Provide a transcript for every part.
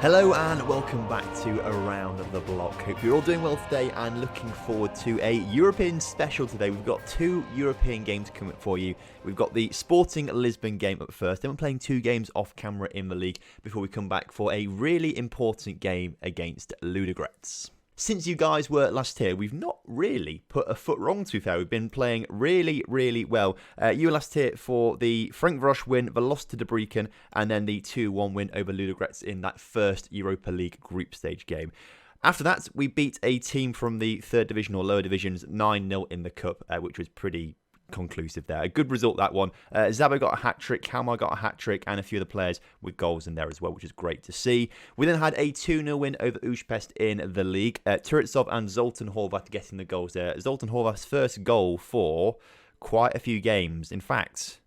Hello and welcome back to Around the Block. Hope you're all doing well today and looking forward to a European special today. We've got two European games coming for you. We've got the Sporting Lisbon game up first, then we're playing two games off camera in the league before we come back for a really important game against Ludogorets. Since you guys were last here, we've not really put a foot wrong, to be fair. We've been playing really well. You were last here for the Peripherals win, the loss to Debrecen, and then the 2-1 win over Ludogorets in that first Europa League group stage game. After that, we beat a team from the third division or lower divisions 9-0 in the cup, which was pretty conclusive there. A good result, that one. Zabo got a hat-trick, Kalmar got a hat-trick, and a few other players with goals in there as well, which is great to see. We then had a 2-0 win over Újpest in the league. Turitsov and Zoltan Horvath getting the goals there. Zoltan Horvath's first goal for quite a few games. In fact,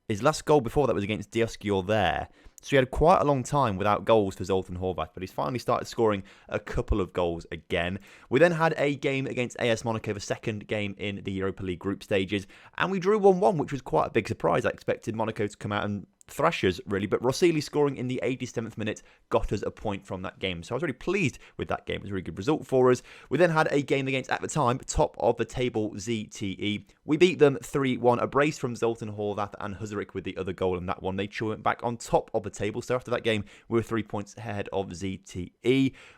his last goal before that was against Diosgyör there. So he had quite a long time without goals for Zoltan Horvath, but he's finally started scoring a couple of goals again. We then had a game against AS Monaco, the second game in the Europa League group stages, and we drew 1-1, which was quite a big surprise. I expected Monaco to come out and thrash us, really, but Rossili scoring in the 87th minute got us a point from that game. So I was really pleased with that game. It was a really good result for us. We then had a game against, at the time, top of the table ZTE. We beat them 3-1, a brace from Zoltan Horvath and Huzarik with the other goal in that one. They went back on top of the table. So after that game, we were 3 points ahead of ZTE.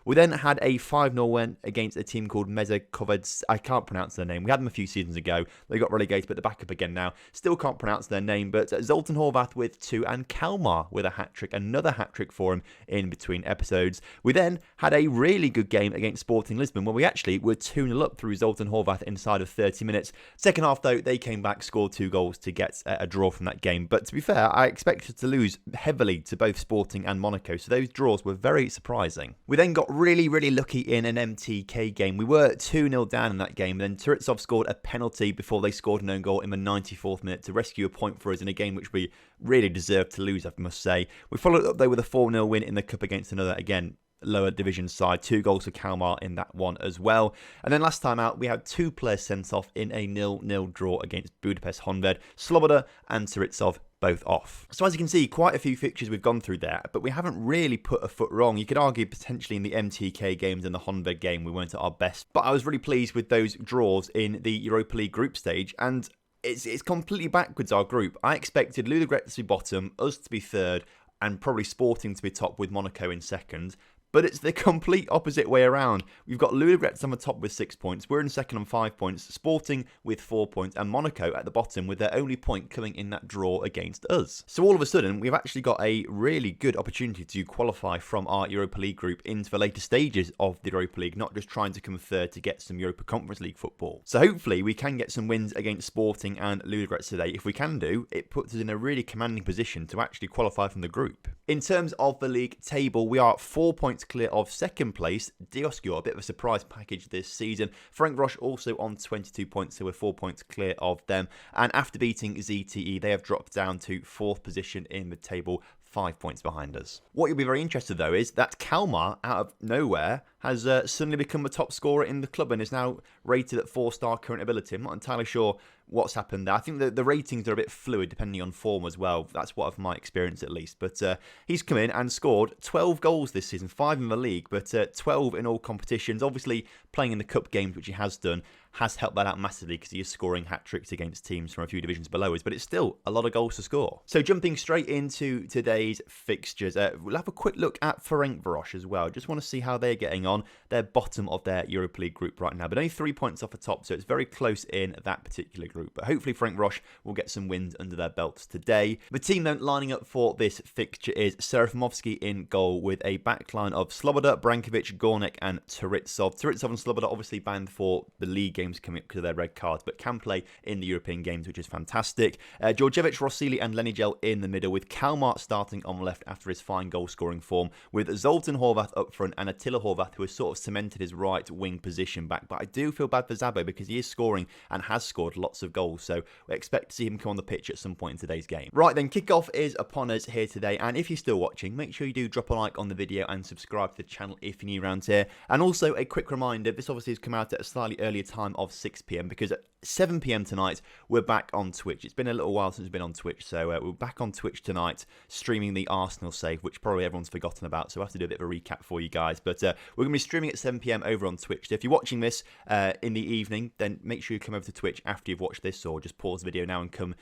We then had a 5-0 win against a team called Mezőkovec. I can't pronounce their name. We had them a few seasons ago. They got relegated, but they're back up again now. Still can't pronounce their name, but Zoltan Horvath with 2 and Kalmar with a hat-trick, another hat-trick for him in between episodes. We then had a really good game against Sporting Lisbon where we actually were 2-0 up through Zoltan Horvath inside of 30 minutes. Second half though, they came back, scored 2 goals to get a draw from that game. But to be fair, I expected to lose heavily to both Sporting and Monaco, so those draws were very surprising. We then got really lucky in an MTK game. We were 2-0 down in that game, then Turitsov scored a penalty before they scored an own goal in the 94th minute to rescue a point for us in a game which we really deserved to lose, I must say. We followed up though with a 4-0 win in the cup against another, again, lower division side. 2 goals for Kalmar in that one as well. And then last time out, we had 2 players sent off in a 0-0 draw against Budapest Honved. Sloboda and Turitsov both off. So as you can see, quite a few fixtures we've gone through there, but we haven't really put a foot wrong. You could argue potentially in the MTK games and the Honved game we weren't at our best, but I was really pleased with those draws in the Europa League group stage, and it's completely backwards, our group. I expected Ludogorets to be bottom, us to be third, and probably Sporting to be top with Monaco in second. But it's the complete opposite way around. We've got Ludogorets on the top with 6 points. We're in second on 5 points. Sporting with 4 points. And Monaco at the bottom with their only point coming in that draw against us. So all of a sudden, we've actually got a really good opportunity to qualify from our Europa League group into the later stages of the Europa League, not just trying to come third to get some Europa Conference League football. So hopefully we can get some wins against Sporting and Ludogorets today. If we can do, it puts us in a really commanding position to actually qualify from the group. In terms of the league table, we are 4 points clear of second place. Diosgyör, a bit of a surprise package this season. Peripherals also on 22 points, so we're 4 points clear of them. And after beating ZTE, they have dropped down to 4th position in the table, 5 points behind us. What you'll be very interested though is that Kalmar, out of nowhere, has suddenly become the top scorer in the club and is now rated at 4-star current ability. I'm not entirely sure what's happened there. I think the ratings are a bit fluid depending on form as well. That's what of my experience at least. But he's come in and scored 12 goals this season, 5 in the league, but 12 in all competitions. Obviously playing in the cup games, which he has done, has helped that out massively because he is scoring hat-tricks against teams from a few divisions below us, but it's still a lot of goals to score. So jumping straight into today's fixtures, we'll have a quick look at Peripherals as well. Just want to see how they're getting on. They're bottom of their Europa League group right now, but only 3 points off the top, so it's very close in that particular group. But hopefully Peripherals will get some wins under their belts today. The team then lining up for this fixture is Serafimovski in goal with a backline of Sloboda, Brankovic, Gornek and Turitsov. Turitsov and Sloboda obviously banned for the league games coming up because of their red cards, but can play in the European games, which is fantastic. Djordjevic, Rossili and Lenigel in the middle, with Kalmar starting on the left after his fine goal-scoring form, with Zoltan Horvath up front and Attila Horvath, who has sort of cemented his right wing position back. But I do feel bad for Zabo because he is scoring and has scored lots of goals, so we expect to see him come on the pitch at some point in today's game. Right then, kickoff is upon us here today, and if you're still watching, make sure you do drop a like on the video and subscribe to the channel if you're new around here. And also a quick reminder, this obviously has come out at a slightly earlier time time of 6 p.m. because at 7 p.m. tonight, we're back on Twitch. It's been a little while since we've been on Twitch, so we're back on Twitch tonight, streaming the Arsenal save, which probably everyone's forgotten about, so we'll have to do a bit of a recap for you guys. But we're going to be streaming at 7 p.m. over on Twitch. So if you're watching this in the evening, then make sure you come over to Twitch after you've watched this, or just pause the video now and come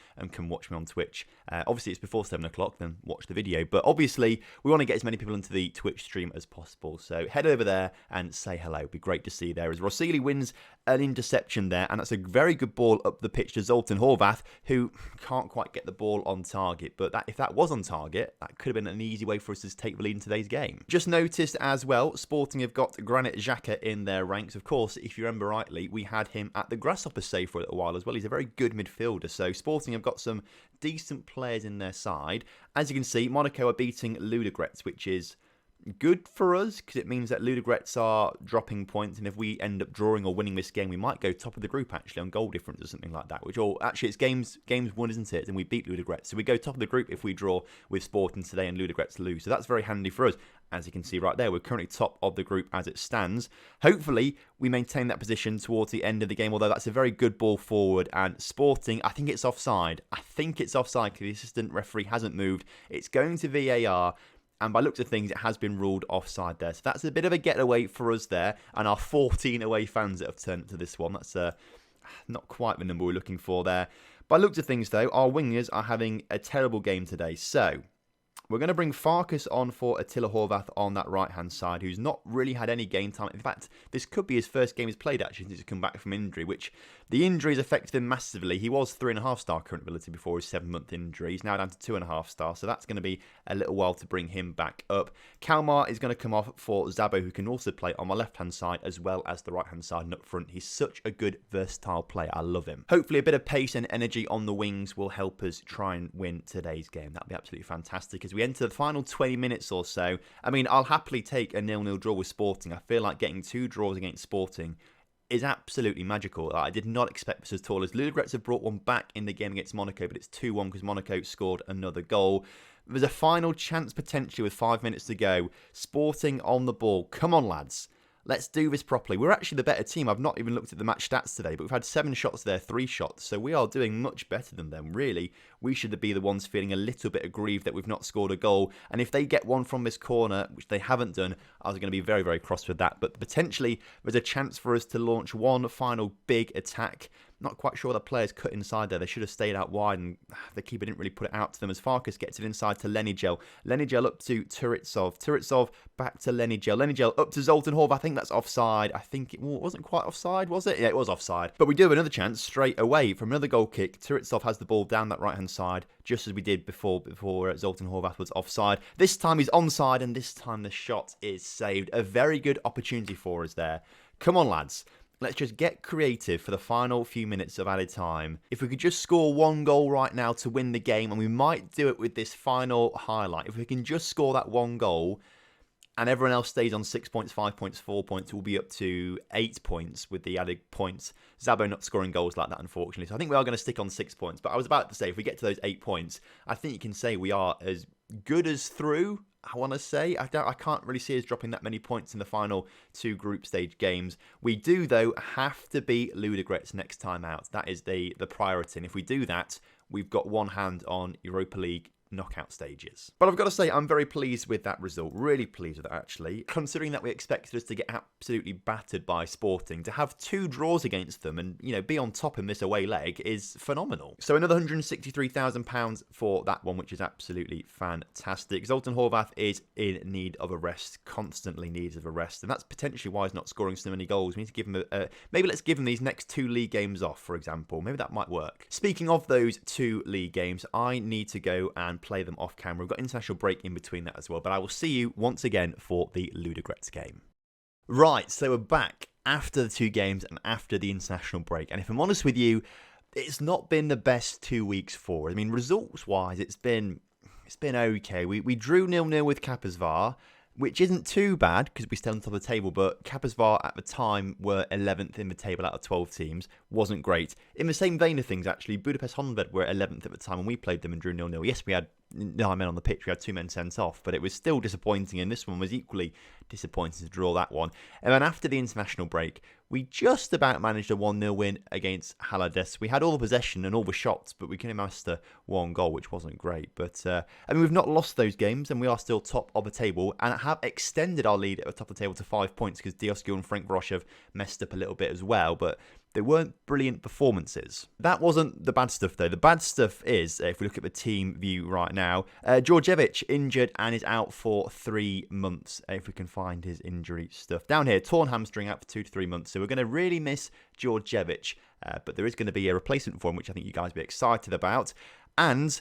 watch me on Twitch. Obviously, it's before 7 o'clock, then watch the video. But obviously, we want to get as many people into the Twitch stream as possible. So head over there and say hello. It'd be great to see you there as Rossili wins an interception there, and that's a very good ball up the pitch to Zoltan Horvath, who can't quite get the ball on target. But if that was on target, that could have been an easy way for us to take the lead in today's game. Just noticed as well, Sporting have got Granit Xhaka in their ranks. Of course, if you remember rightly, we had him at the Grasshopper save for a little while as well. He's a very good midfielder. So Sporting have got some decent players in their side. As you can see, Monaco are beating Ludogorets, which is good for us because it means that Ludogorets are dropping points, and if we end up drawing or winning this game, we might go top of the group actually on goal difference or something like that. Which, or actually, it's games won, isn't it? And we beat Ludogorets, so we go top of the group if we draw with Sporting today and Ludogorets lose. So that's very handy for us. As you can see right there, we're currently top of the group as it stands. Hopefully, we maintain that position towards the end of the game, although that's a very good ball forward. And Sporting, I think it's offside. I think it's offside because the assistant referee hasn't moved. It's going to VAR. And by looks of things, it has been ruled offside there. So that's a bit of a getaway for us there. And our 14 away fans that have turned to this one. That's not quite the number we're looking for there. By looks of things, though, our wingers are having a terrible game today. So we're going to bring Farkas on for Attila Horvath on that right-hand side, who's not really had any game time. In fact, this could be his first game he's played, actually, since he's come back from injury, which the injuries affected him massively. He was 3.5-star current ability before his 7-month injury. He's now down to 2.5-star, so that's going to be a little while to bring him back up. Kalmar is going to come off for Zabo, who can also play on my left-hand side as well as the right-hand side and up front. He's such a good, versatile player. I love him. Hopefully, a bit of pace and energy on the wings will help us try and win today's game. That'll be absolutely fantastic as we enter the final 20 minutes or so. I mean, I'll happily take a 0-0 draw with Sporting. I feel like getting 2 draws against Sporting is absolutely magical. I did not expect this at all, as Ludogorets have brought one back in the game against Monaco, but it's 2-1 because Monaco scored another goal. There's a final chance potentially with 5 minutes to go. Sporting on the ball. Come on, lads. Let's do this properly. We're actually the better team. I've not even looked at the match stats today, but we've had 7 shots there, 3 shots. So we are doing much better than them, really. We should be the ones feeling a little bit aggrieved that we've not scored a goal. And if they get one from this corner, which they haven't done, I was going to be very, very cross with that. But potentially, there's a chance for us to launch one final big attack. Not quite sure the players cut inside there. They should have stayed out wide, and the keeper didn't really put it out to them as Farkas gets it inside to Lenigel. Lenigel up to Turitsov. Turitsov back to Lenigel. Lenigel up to Zoltan Horvath. I think that's offside. I think it wasn't quite offside, was it? Yeah, it was offside. But we do have another chance straight away from another goal kick. Turitsov has the ball down that right-hand side, just as we did before Zoltan Horvath was offside. This time he's onside, and this time the shot is saved. A very good opportunity for us there. Come on, lads. Let's just get creative for the final few minutes of added time. If we could just score 1 goal right now to win the game, and we might do it with this final highlight. If we can just score that 1 goal, and everyone else stays on 6 points, 5 points, 4 points, we'll be up to 8 points with the added points. Zabo not scoring goals like that, unfortunately. So I think we are going to stick on 6 points. But I was about to say, if we get to those 8 points, I think you can say we are as good as through. I want to say, I can't really see us dropping that many points in the final 2 group stage games. We do, though, have to beat Ludogorets next time out. That is the priority. And if we do that, we've got one hand on Europa League knockout stages. But I've got to say, I'm very pleased with that result. Really pleased with it, actually. Considering that we expected us to get absolutely battered by Sporting, to have 2 draws against them and, you know, be on top in this away leg is phenomenal. So another £163,000 for that one, which is absolutely fantastic. Zoltan Horvath is in need of a rest, constantly needs of a rest, and that's potentially why he's not scoring so many goals. We need to give him maybe let's give him these next 2 league games off, for example. Maybe that might work. Speaking of those 2 league games, I need to go and play them off camera. We've got international break in between that as well, but I will see you once again for the Ludogorets game. Right, so we're back after the 2 games and after the international break, and if I'm honest with you, it's not been the best 2 weeks for us. I mean, results-wise, it's been okay. We drew 0-0 with Kapazvar, which isn't too bad because we stayed on top of the table, but Kapazvar at the time were 11th in the table out of 12 teams. Wasn't great. In the same vein of things, actually, Budapest Honved were 11th at the time when we played them and drew 0-0. Yes, we had 9 men on the pitch. We had 2 men sent off, but it was still disappointing, and this one was equally disappointing to draw that one. And then after the international break, we just about managed a 1-0 win against Halades. We had all the possession and all the shots, but we couldn't master 1 goal, which wasn't great. But, we've not lost those games, and we are still top of the table, and have extended our lead at the top of the table to 5 points, because Dioscu and Frank Roche have messed up a little bit as well, but they weren't brilliant performances. That wasn't the bad stuff, though. The bad stuff is, if we look at the team view right now, Djordjevic injured and is out for 3 months, if we can find his injury stuff. Down here, torn hamstring, out for 2 to 3 months, so we're going to really miss Djordjevic, but there is going to be a replacement for him, which I think you guys will be excited about, and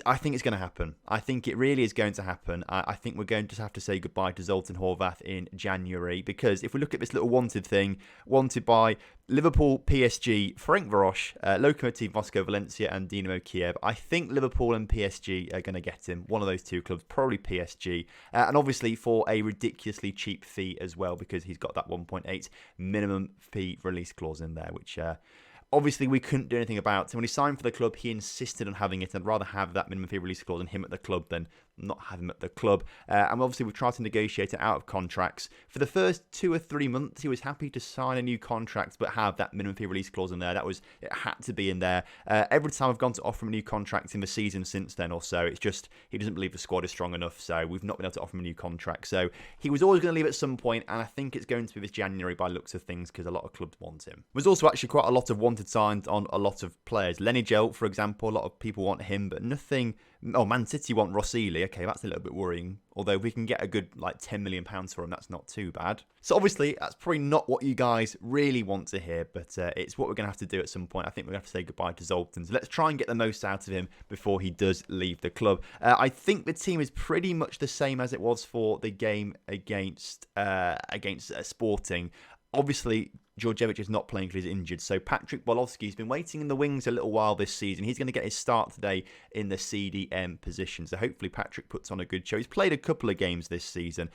I think it's going to happen. I think it really is going to happen. I think we're going to have to say goodbye to Zoltan Horvath in January, because if we look at this little wanted thing, wanted by Liverpool, PSG, Frank Varosh, Lokomotiv Moscow, Valencia and Dynamo Kiev. I think Liverpool and PSG are going to get him. One of those 2 clubs, probably PSG. And obviously for a ridiculously cheap fee as well, because he's got that 1.8 minimum fee release clause in there, which obviously we couldn't do anything about. So when he signed for the club, he insisted on having it. I'd rather have that minimum fee release clause and him at the club than not have him at the club. And obviously we've tried to negotiate it out of contracts. For the first 2 or 3 months, he was happy to sign a new contract, but have that minimum fee release clause in there. It had to be in there. Every time I've gone to offer him a new contract in the season since then or so, it's just, he doesn't believe the squad is strong enough, so we've not been able to offer him a new contract. So he was always going to leave at some point, and I think it's going to be this January by looks of things, because a lot of clubs want him. There's also actually quite a lot of wanted signed on a lot of players. Lenny Gel, for example, a lot of people want him, but nothing. Oh, Man City want Rossili. Okay, that's a little bit worrying. Although we can get a good £10 million for him, that's not too bad. So obviously, that's probably not what you guys really want to hear, but it's what we're going to have to do at some point. I think we're going to have to say goodbye to Zoltan. So let's try and get the most out of him before he does leave the club. I think the team is pretty much the same as it was for the game against Sporting. Obviously, Djordjevic is not playing because he's injured. So Patrick Bolowski's been waiting in the wings a little while this season. He's going to get his start today in the CDM position. So hopefully Patrick puts on a good show. He's played a couple of games this season.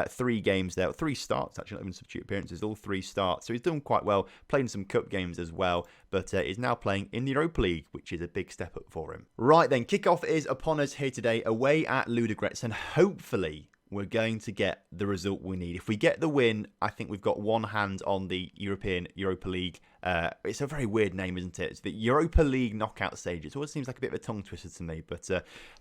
3 games there. 3 starts, actually, not even substitute appearances. All 3 starts. So he's done quite well. Playing some cup games as well. But is now playing in the Europa League, which is a big step up for him. Right then, kickoff is upon us here today, away at Ludogorets. And hopefully we're going to get the result we need. If we get the win, I think we've got one hand on the Europa League. It's a very weird name, isn't it? It's the Europa League knockout stage. It always seems like a bit of a tongue twister to me, but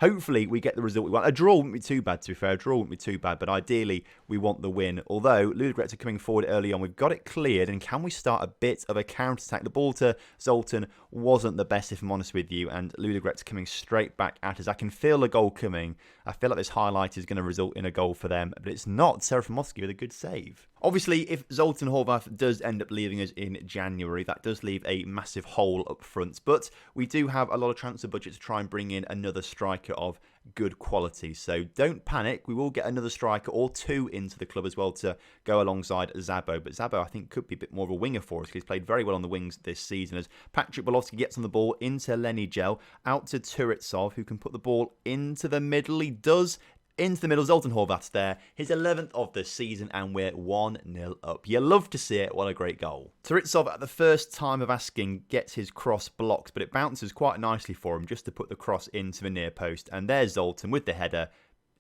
hopefully we get the result we want. A draw wouldn't be too bad, to be fair. A draw wouldn't be too bad, but ideally we want the win. Although Ludogorets are coming forward early on, we've got it cleared, and can we start a bit of a counter-attack? The ball to Zoltan wasn't the best, if I'm honest with you, and Ludogorets coming straight back at us. I can feel the goal coming. I feel like this highlight is going to result in a goal for them, but it's not. Serafimovsky with a good save. Obviously, if Zoltan Horvath does end up leaving us in January, that does leave a massive hole up front. But we do have a lot of transfer budget to try and bring in another striker of good quality. So don't panic. We will get another striker or 2 into the club as well to go alongside Zabo. But Zabo, I think, could be a bit more of a winger for us, because he's played very well on the wings this season. As Patrick Bolowski gets on the ball into Lenny Gel, out to Turitsov, who can put the ball into the middle. He does. Into the middle, Zoltan Horvath's there. His 11th of the season, and we're 1-0 up. You love to see it. What a great goal. Turitsov, at the first time of asking, gets his cross blocked, but it bounces quite nicely for him just to put the cross into the near post. And there's Zoltan with the header.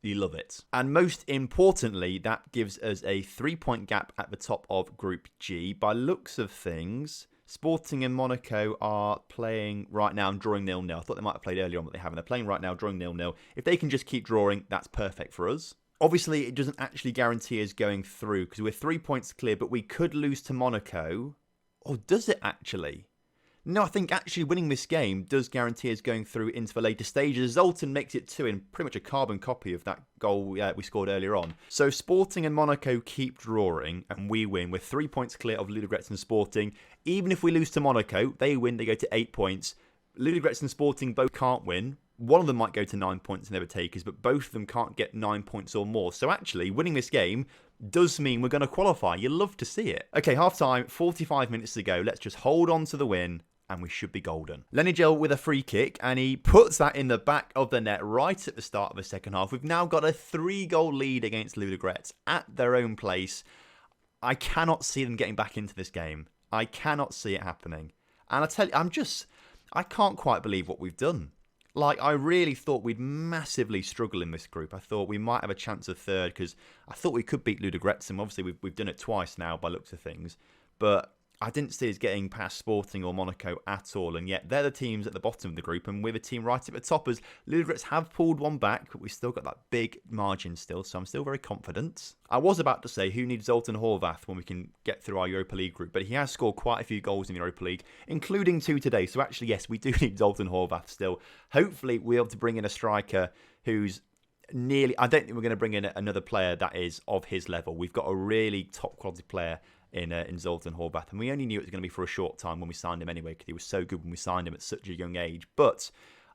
You love it. And most importantly, that gives us a 3-point gap at the top of Group G. By looks of things, Sporting and Monaco are playing right now and drawing 0-0. I thought they might have played earlier on, but they haven't. They're playing right now, drawing 0-0. If they can just keep drawing, that's perfect for us. Obviously, it doesn't actually guarantee us going through, because we're 3 points clear, but we could lose to Monaco. Or does it actually? No, I think actually winning this game does guarantee us going through into the later stages. Zoltan makes it 2 in pretty much a carbon copy of that goal we scored earlier on. So Sporting and Monaco keep drawing and we win. We're 3 points clear of Ludogorets and Sporting. Even if we lose to Monaco, they win, they go to 8 points. Ludogorets and Sporting both can't win. One of them might go to 9 points and never take us, but both of them can't get 9 points or more. So actually, winning this game does mean we're going to qualify. You love to see it. Okay, half time, 45 minutes to go. Let's just hold on to the win, and we should be golden. Lenny Gel with a free kick, and he puts that in the back of the net right at the start of the second half. We've now got a 3-goal lead against Ludogorets at their own place. I cannot see them getting back into this game. I cannot see it happening. And I tell you, I can't quite believe what we've done. Like, I really thought we'd massively struggle in this group. I thought we might have a chance of third because I thought we could beat Ludogorets, and obviously we've done it twice now by looks of things. But I didn't see us getting past Sporting or Monaco at all, and yet they're the teams at the bottom of the group, and we're the team right at the top, as Ludogorets have pulled one back, but we've still got that big margin still, so I'm still very confident. I was about to say, who needs Zoltan Horvath when we can get through our Europa League group, but he has scored quite a few goals in the Europa League, including 2 today, so actually, yes, we do need Zoltan Horvath still. Hopefully, we'll be able to bring in a striker who's nearly... I don't think we're going to bring in another player that is of his level. We've got a really top quality player in Zoltan Horvath, and we only knew it was going to be for a short time when we signed him anyway, because he was so good when we signed him at such a young age. But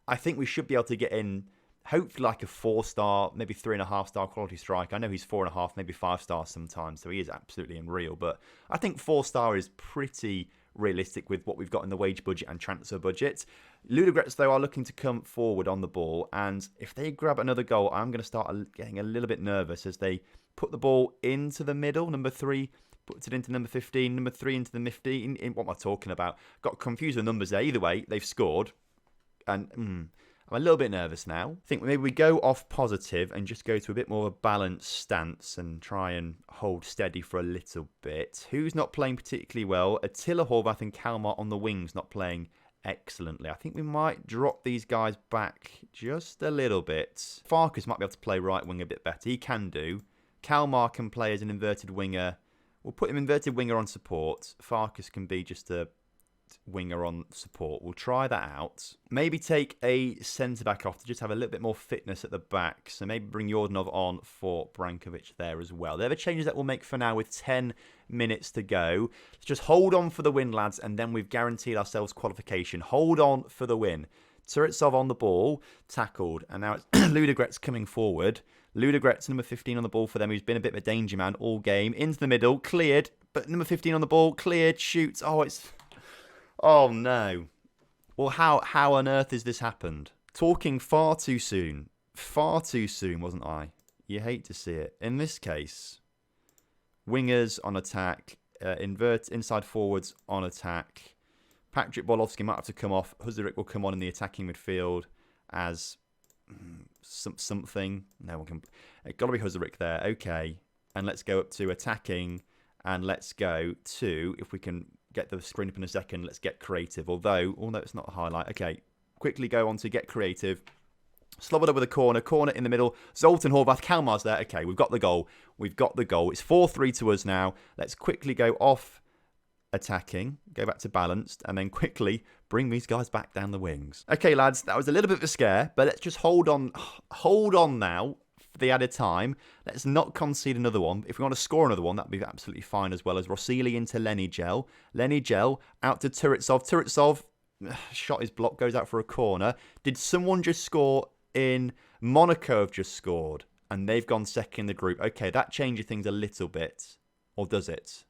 I think we should be able to get in, hopefully, like a 4-star, maybe 3.5-star quality striker. I know he's 4.5, maybe 5 stars sometimes, so he is absolutely unreal. But I think 4-star is pretty realistic with what we've got in the wage budget and transfer budget. Ludogorets, though, are looking to come forward on the ball, and if they grab another goal, I'm going to start getting a little bit nervous as they put the ball into the middle. Number 3 puts it into number 15, number 3 into the 15. What am I talking about? Got confused with numbers there. Either way, they've scored. And I'm a little bit nervous now. I think maybe we go off positive and just go to a bit more of a balanced stance and try and hold steady for a little bit. Who's not playing particularly well? Attila Horvath and Kalmar on the wings not playing excellently. I think we might drop these guys back just a little bit. Farkas might be able to play right wing a bit better. He can do. Kalmar can play as an inverted winger. We'll put him inverted winger on support. Farkas can be just a winger on support. We'll try that out. Maybe take a centre-back off to just have a little bit more fitness at the back. So maybe bring Jordanov on for Brankovic there as well. They're the changes that we'll make for now with 10 minutes to go. Let's just hold on for the win, lads, and then we've guaranteed ourselves qualification. Hold on for the win. Turetsov on the ball, tackled, and now it's Ludogorets coming forward. Ludogorets, number 15 on the ball for them, who's been a bit of a danger man all game. Into the middle, cleared, but number 15 on the ball, cleared, shoots. Oh no. Well, how on earth has this happened? Talking far too soon. Far too soon, wasn't I? You hate to see it. In this case, wingers on attack, inside forwards on attack. Patrick Bolovsky might have to come off. Huzarik will come on in the attacking midfield as something. No one can. It's got to be Huzarik there. Okay. And let's go up to attacking. And let's go to, if we can get the screen up in a second, let's get creative. Although it's not a highlight. Okay. Quickly go on to get creative. Slobodov with a corner. Corner in the middle. Zoltan Horvath. Kalmar's there. Okay. We've got the goal. We've got the goal. It's 4-3 to us now. Let's quickly go off attacking, go back to balanced, and then quickly bring these guys back down the wings. Okay, lads, that was a little bit of a scare, but let's just hold on now for the added time. Let's not concede another one. If we want to score another one, that'd be absolutely fine as well. As Rossili into Lenigel. Lenigel out to Turetsov. Turetsov shot his block, goes out for a corner. Did someone just score in Monaco? Have just scored, and they've gone second in the group. Okay, that changes things a little bit, or does it?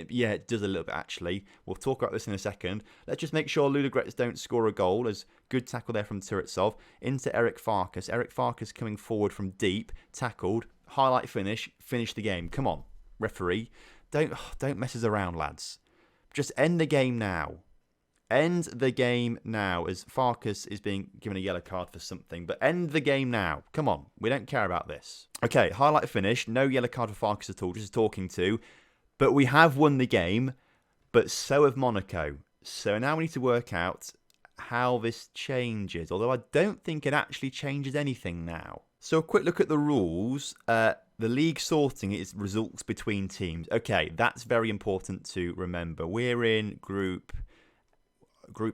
Yeah, it does a little bit, actually. We'll talk about this in a second. Let's just make sure Ludogorets don't score a goal. As good tackle there from Turetsov. Into Eric Farkas. Eric Farkas coming forward from deep. Tackled. Highlight finish. Finish the game. Come on, referee. Don't mess us around, lads. Just end the game now. End the game now, as Farkas is being given a yellow card for something. But end the game now. Come on. We don't care about this. Okay, highlight finish. No yellow card for Farkas at all. Just talking to. But we have won the game, but so have Monaco. So now we need to work out how this changes. Although I don't think it actually changes anything now. So a quick look at the rules. The league sorting is results between teams. Okay, that's very important to remember. We're in Group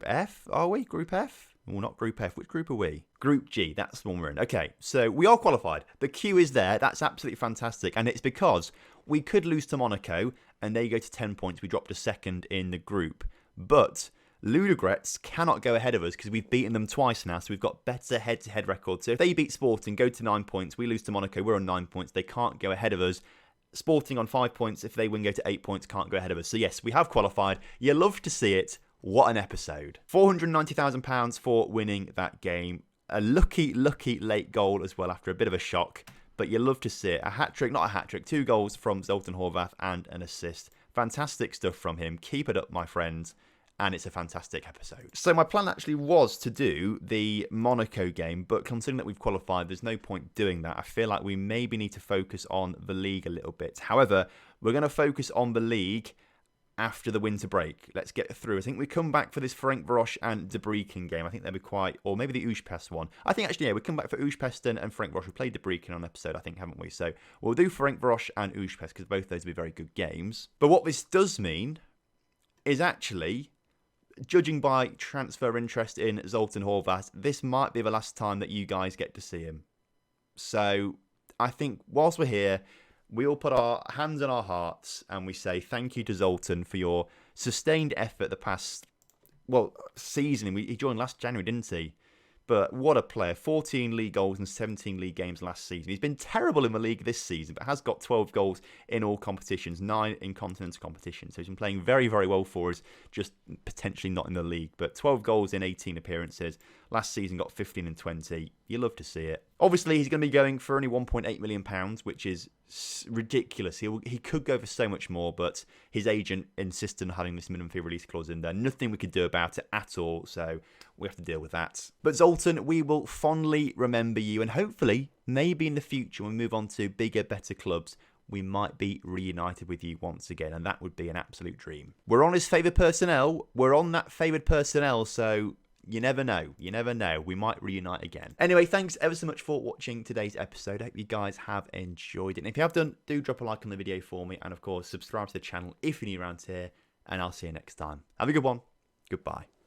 F, are we? Group F? Well, not Group F. Which group are we? Group G. That's the one we're in. Okay, so we are qualified. The queue is there. That's absolutely fantastic. And it's because we could lose to Monaco, and they go to 10 points. We drop to second in the group. But Ludogorets cannot go ahead of us because we've beaten them twice now, so we've got better head-to-head records. So if they beat Sporting, go to 9 points. We lose to Monaco, we're on 9 points. They can't go ahead of us. Sporting on 5 points. If they win, go to 8 points. Can't go ahead of us. So yes, we have qualified. You love to see it. What an episode. £490,000 for winning that game. A lucky late goal as well after a bit of a shock. But you love to see it. A hat-trick, not a hat-trick. 2 goals from Zoltan Horvath and an assist. Fantastic stuff from him. Keep it up, my friends. and it's a fantastic episode. So my plan actually was to do the Monaco game, but considering that we've qualified, there's no point doing that. I feel like we maybe need to focus on the league a little bit. However, we're going to focus on the league after the winter break. Let's get through. I think we come back for this Ferencváros and Debrecen game. I think they'll be quite, or maybe the Újpest one. I think actually, yeah, we come back for Újpest and Ferencváros. We played Debrecen on episode, I think, haven't we? So we'll do Ferencváros and Újpest because both those will be very good games. But what this does mean is actually, judging by transfer interest in Zoltan Horvat, this might be the last time that you guys get to see him. So I think whilst we're here, we all put our hands on our hearts and we say thank you to Zoltan for your sustained effort the past, season. He joined last January, didn't he? But what a player. 14 league goals and 17 league games last season. He's been terrible in the league this season, but has got 12 goals in all competitions, 9 in continental competitions. So he's been playing very, very well for us, just potentially not in the league. But 12 goals in 18 appearances. Last season got 15 and 20. You love to see it. Obviously, he's going to be going for only £1.8 million, which is ridiculous. He could go for so much more, but his agent insisted on having this minimum fee release clause in there. Nothing we could do about it at all, so we have to deal with that. But Zoltan, we will fondly remember you, and hopefully, maybe in the future, when we move on to bigger, better clubs, we might be reunited with you once again, and that would be an absolute dream. We're on his favoured personnel. We're on that favoured personnel, so you never know. You never know. We might reunite again. Anyway, thanks ever so much for watching today's episode. I hope you guys have enjoyed it. And if you have done, do drop a like on the video for me. And of course, subscribe to the channel if you're new around here. And I'll see you next time. Have a good one. Goodbye.